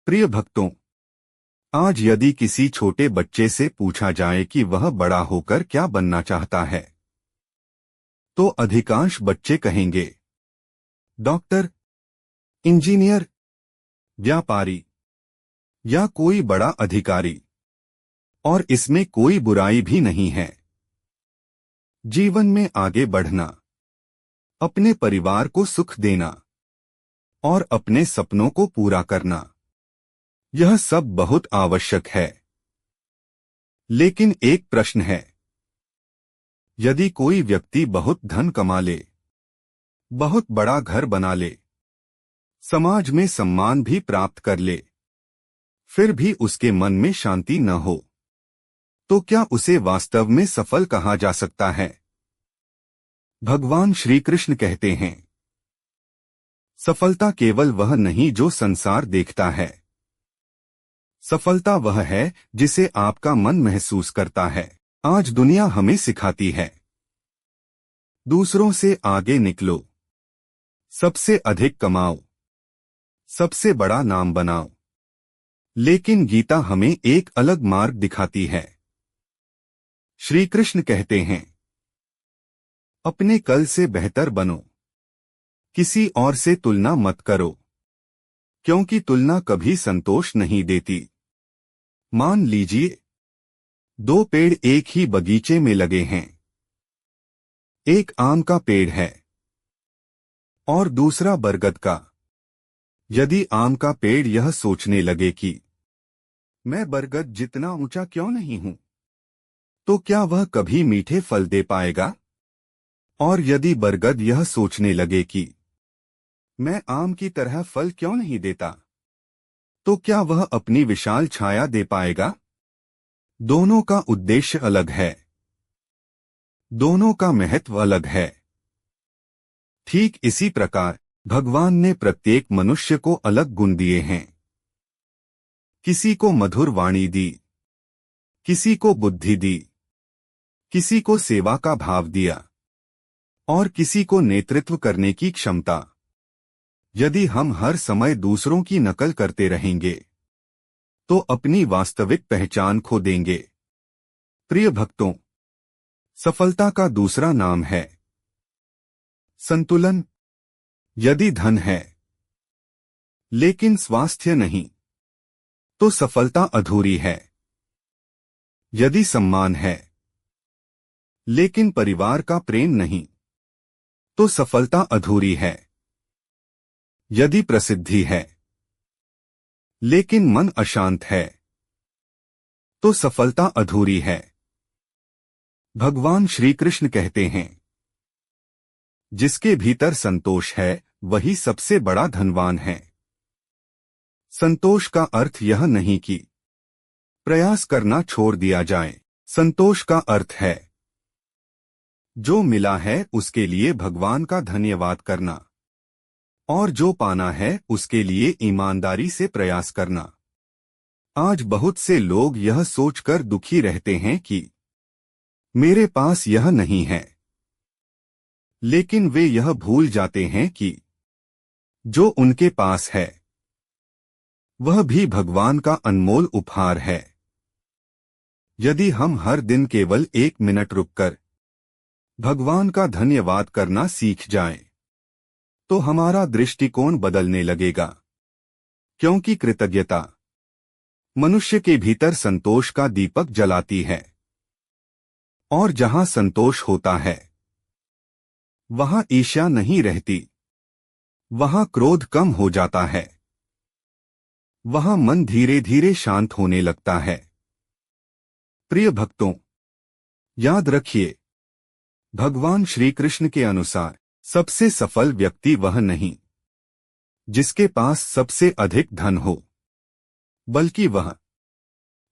प्रिय भक्तों, आज यदि किसी छोटे बच्चे से पूछा जाए कि वह बड़ा होकर क्या बनना चाहता है, तो अधिकांश बच्चे कहेंगे डॉक्टर, इंजीनियर, व्यापारी या कोई बड़ा अधिकारी। और इसमें कोई बुराई भी नहीं है। जीवन में आगे बढ़ना, अपने परिवार को सुख देना और अपने सपनों को पूरा करना, यह सब बहुत आवश्यक है। लेकिन एक प्रश्न है, यदि कोई व्यक्ति बहुत धन कमा ले, बहुत बड़ा घर बना ले, समाज में सम्मान भी प्राप्त कर ले, फिर भी उसके मन में शांति न हो, तो क्या उसे वास्तव में सफल कहा जा सकता है? भगवान श्री कृष्ण कहते हैं, सफलता केवल वह नहीं जो संसार देखता है। सफलता वह है जिसे आपका मन महसूस करता है। आज दुनिया हमें सिखाती है, दूसरों से आगे निकलो, सबसे अधिक कमाओ, सबसे बड़ा नाम बनाओ। लेकिन गीता हमें एक अलग मार्ग दिखाती है। श्री कृष्ण कहते हैं, अपने कल से बेहतर बनो, किसी और से तुलना मत करो, क्योंकि तुलना कभी संतोष नहीं देती। मान लीजिए, दो पेड़ एक ही बगीचे में लगे हैं। एक आम का पेड़ है और दूसरा बरगद का। यदि आम का पेड़ यह सोचने लगे कि मैं बरगद जितना ऊंचा क्यों नहीं हूं, तो क्या वह कभी मीठे फल दे पाएगा? और यदि बरगद यह सोचने लगे कि मैं आम की तरह फल क्यों नहीं देता, तो क्या वह अपनी विशाल छाया दे पाएगा? दोनों का उद्देश्य अलग है, दोनों का महत्व अलग है। ठीक इसी प्रकार भगवान ने प्रत्येक मनुष्य को अलग गुण दिए हैं। किसी को मधुर वाणी दी, किसी को बुद्धि दी, किसी को सेवा का भाव दिया और किसी को नेतृत्व करने की क्षमता। यदि हम हर समय दूसरों की नकल करते रहेंगे, तो अपनी वास्तविक पहचान खो देंगे। प्रिय भक्तों, सफलता का दूसरा नाम है संतुलन। यदि धन है लेकिन स्वास्थ्य नहीं, तो सफलता अधूरी है। यदि सम्मान है लेकिन परिवार का प्रेम नहीं, तो सफलता अधूरी है। यदि प्रसिद्धि है लेकिन मन अशांत है, तो सफलता अधूरी है। भगवान श्री कृष्ण कहते हैं, जिसके भीतर संतोष है वही सबसे बड़ा धनवान है। संतोष का अर्थ यह नहीं कि प्रयास करना छोड़ दिया जाए। संतोष का अर्थ है जो मिला है उसके लिए भगवान का धन्यवाद करना, और जो पाना है उसके लिए ईमानदारी से प्रयास करना। आज बहुत से लोग यह सोचकर दुखी रहते हैं कि मेरे पास यह नहीं है, लेकिन वे यह भूल जाते हैं कि जो उनके पास है वह भी भगवान का अनमोल उपहार है। यदि हम हर दिन केवल 1 मिनट रुककर भगवान का धन्यवाद करना सीख जाएं, तो हमारा दृष्टिकोण बदलने लगेगा। क्योंकि कृतज्ञता मनुष्य के भीतर संतोष का दीपक जलाती है, और जहां संतोष होता है वहां ईर्ष्या नहीं रहती, वहां क्रोध कम हो जाता है, वहां मन धीरे धीरे शांत होने लगता है। प्रिय भक्तों, याद रखिए, भगवान श्री कृष्ण के अनुसार सबसे सफल व्यक्ति वह नहीं जिसके पास सबसे अधिक धन हो, बल्कि वह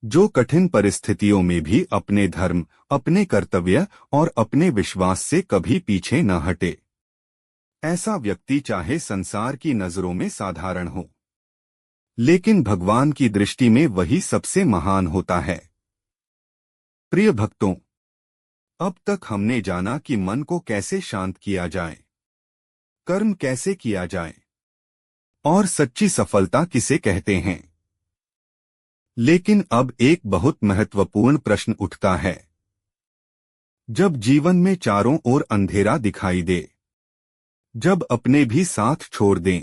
जो कठिन परिस्थितियों में भी अपने धर्म, अपने कर्तव्य और अपने विश्वास से कभी पीछे न हटे। ऐसा व्यक्ति चाहे संसार की नजरों में साधारण हो, लेकिन भगवान की दृष्टि में वही सबसे महान होता है। प्रिय भक्तों, अब तक हमने जाना कि मन को कैसे शांत किया जाए, कर्म कैसे किया जाए और सच्ची सफलता किसे कहते हैं। लेकिन अब एक बहुत महत्वपूर्ण प्रश्न उठता है। जब जीवन में चारों ओर अंधेरा दिखाई दे, जब अपने भी साथ छोड़ दें,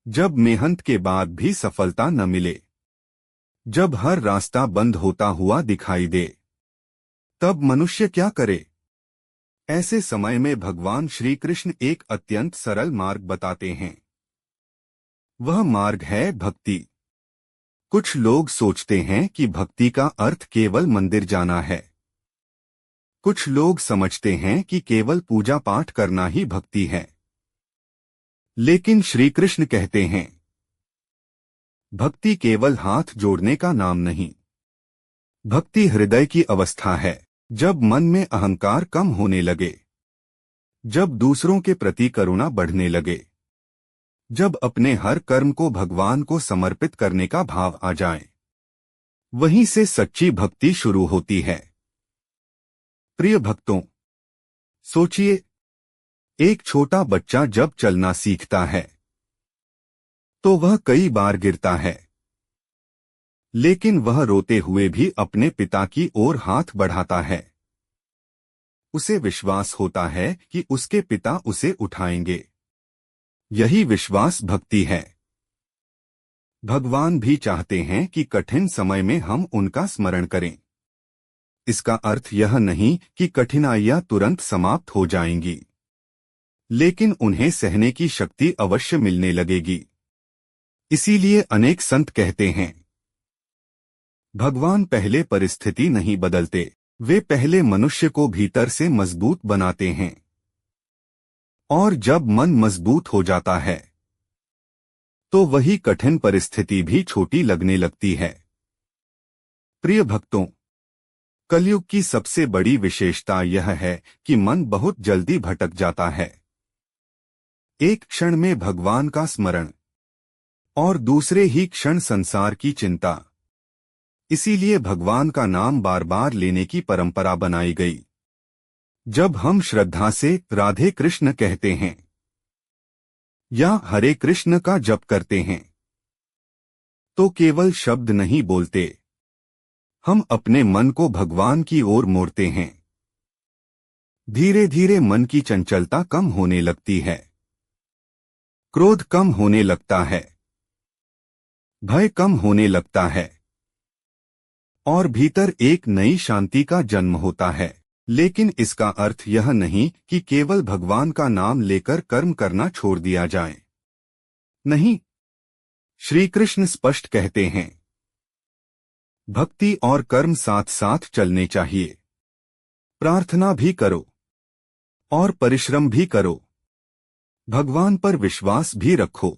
जब मेहनत के बाद भी सफलता न मिले, जब हर रास्ता बंद होता हुआ दिखाई दे, तब मनुष्य क्या करे? ऐसे समय में भगवान श्री कृष्ण एक अत्यंत सरल मार्ग बताते हैं। वह मार्ग है भक्ति। कुछ लोग सोचते हैं कि भक्ति का अर्थ केवल मंदिर जाना है। कुछ लोग समझते हैं कि केवल पूजा पाठ करना ही भक्ति है। लेकिन श्री कृष्ण कहते हैं, भक्ति केवल हाथ जोड़ने का नाम नहीं। भक्ति हृदय की अवस्था है। जब मन में अहंकार कम होने लगे, जब दूसरों के प्रति करुणा बढ़ने लगे, जब अपने हर कर्म को भगवान को समर्पित करने का भाव आ जाए, वहीं से सच्ची भक्ति शुरू होती है। प्रिय भक्तों, सोचिए, एक छोटा बच्चा जब चलना सीखता है तो वह कई बार गिरता है, लेकिन वह रोते हुए भी अपने पिता की ओर हाथ बढ़ाता है। उसे विश्वास होता है कि उसके पिता उसे उठाएंगे। यही विश्वास भक्ति है। भगवान भी चाहते हैं कि कठिन समय में हम उनका स्मरण करें। इसका अर्थ यह नहीं कि कठिनाइयां तुरंत समाप्त हो जाएंगी, लेकिन उन्हें सहने की शक्ति अवश्य मिलने लगेगी। इसीलिए अनेक संत कहते हैं, भगवान पहले परिस्थिति नहीं बदलते, वे पहले मनुष्य को भीतर से मजबूत बनाते हैं। और जब मन मजबूत हो जाता है तो वही कठिन परिस्थिति भी छोटी लगने लगती है। प्रिय भक्तों, कलयुग की सबसे बड़ी विशेषता यह है कि मन बहुत जल्दी भटक जाता है। एक क्षण में भगवान का स्मरण और दूसरे ही क्षण संसार की चिंता। इसीलिए भगवान का नाम बार बार लेने की परंपरा बनाई गई। जब हम श्रद्धा से राधे कृष्ण कहते हैं या हरे कृष्ण का जप करते हैं, तो केवल शब्द नहीं बोलते, हम अपने मन को भगवान की ओर मोड़ते हैं। धीरे धीरे मन की चंचलता कम होने लगती है, क्रोध कम होने लगता है, भय कम होने लगता है और भीतर एक नई शांति का जन्म होता है। लेकिन इसका अर्थ यह नहीं कि केवल भगवान का नाम लेकर कर्म करना छोड़ दिया जाए। नहीं, श्री कृष्ण स्पष्ट कहते हैं, भक्ति और कर्म साथ साथ चलने चाहिए। प्रार्थना भी करो और परिश्रम भी करो, भगवान पर विश्वास भी रखो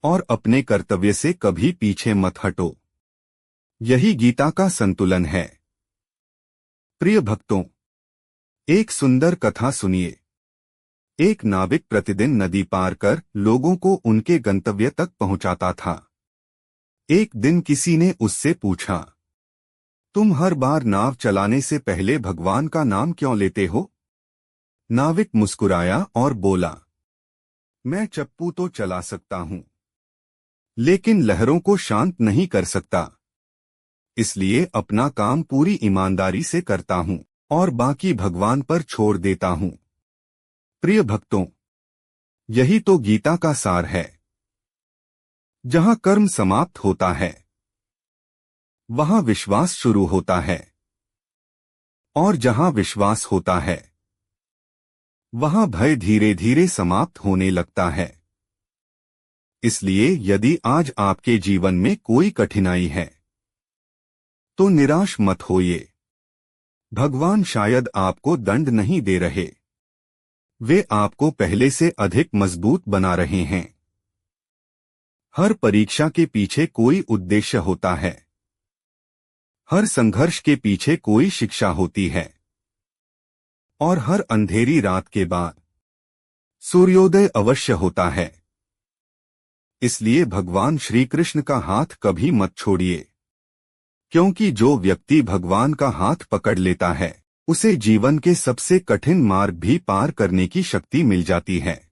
और अपने कर्तव्य से कभी पीछे मत हटो। यही गीता का संतुलन है। प्रिय भक्तों, एक सुंदर कथा सुनिए। एक नाविक प्रतिदिन नदी पार कर लोगों को उनके गंतव्य तक पहुंचाता था। एक दिन किसी ने उससे पूछा, तुम हर बार नाव चलाने से पहले भगवान का नाम क्यों लेते हो? नाविक मुस्कुराया और बोला, मैं चप्पू तो चला सकता हूं, लेकिन लहरों को शांत नहीं कर सकता। इसलिए अपना काम पूरी ईमानदारी से करता हूं और बाकी भगवान पर छोड़ देता हूं। प्रिय भक्तों, यही तो गीता का सार है। जहां कर्म समाप्त होता है, वहां विश्वास शुरू होता है, और जहां विश्वास होता है, वहां भय धीरे धीरे समाप्त होने लगता है। इसलिए यदि आज आपके जीवन में कोई कठिनाई है, तो निराश मत होइए। भगवान शायद आपको दंड नहीं दे रहे, वे आपको पहले से अधिक मजबूत बना रहे हैं। हर परीक्षा के पीछे कोई उद्देश्य होता है, हर संघर्ष के पीछे कोई शिक्षा होती है, और हर अंधेरी रात के बाद सूर्योदय अवश्य होता है। इसलिए भगवान श्री कृष्ण का हाथ कभी मत छोड़िए, क्योंकि जो व्यक्ति भगवान का हाथ पकड़ लेता है, उसे जीवन के सबसे कठिन मार्ग भी पार करने की शक्ति मिल जाती है।